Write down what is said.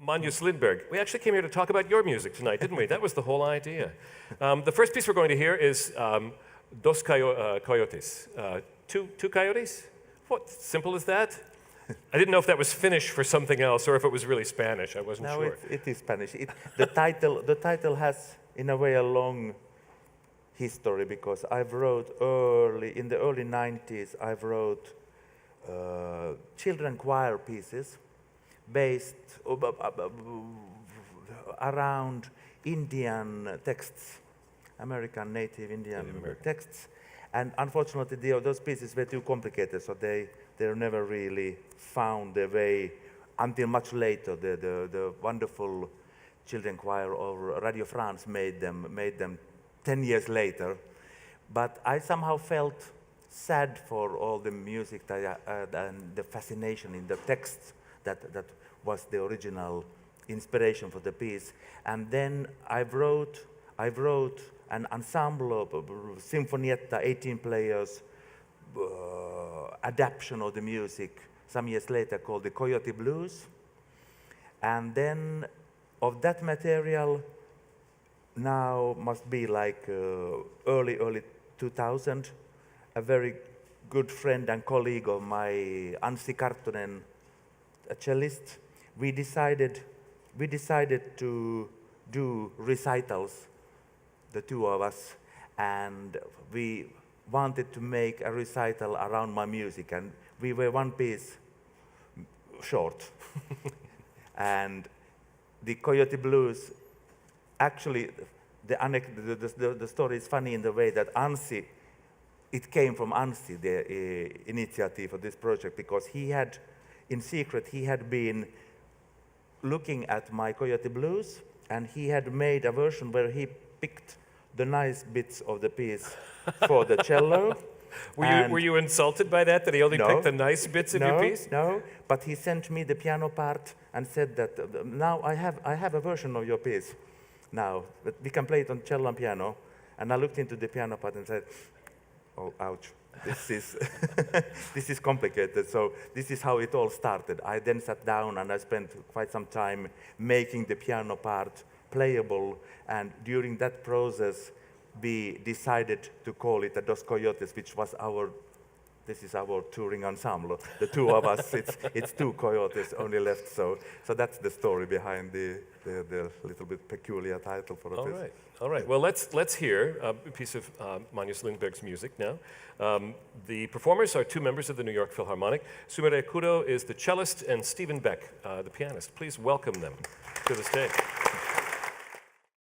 Magnus Lindberg. We actually came here to talk about your music tonight, didn't we? That was the whole idea. The first piece we're going to hear is Dos Coyotes. Two coyotes? What, simple as that? I didn't know if that was Finnish for something else or if it was really Spanish. I wasn't sure. No, it is Spanish. The title has, in a way, a long history because I've wrote in the early 90s, I've wrote children choir pieces based around Indian texts, American Native Indian texts. And unfortunately, those pieces were too complicated, so they never really found their way until much later. The wonderful children choir of Radio France made them 10 years later. But I somehow felt sad for all the music and the fascination in the texts that was the original inspiration for the piece. And then I wrote an ensemble of sinfonietta, 18 players, adaptation of the music some years later called the Coyote Blues. And then of that material now must be like early 2000, a very good friend and colleague of my, Anssi Karttunen, a cellist, we decided to do recitals, the two of us, and we wanted to make a recital around my music, and we were one piece short. And the Coyote Blues, actually, the story is funny in the way that Anssi, it came from Anssi, the initiative for this project, because in secret, he had been looking at my Coyote Blues, and he had made a version where he picked the nice bits of the piece for the cello. Were you insulted by that he only picked the nice bits of your piece? No, but he sent me the piano part and said that now I have a version of your piece now, but we can play it on cello and piano. And I looked into the piano part and said, oh, ouch. This is complicated. So this is how it all started. I then sat down and I spent quite some time making the piano part playable. And during that process, we decided to call it the Dos Coyotes, which was this is our touring ensemble. The two of us, it's two coyotes only left. So that's the story behind the little bit peculiar title for the piece. All right. Well, let's hear a piece of Magnus Lindberg's music now. The performers are two members of the New York Philharmonic. Sumire Kudo is the cellist and Stephen Beck, the pianist. Please welcome them to the stage.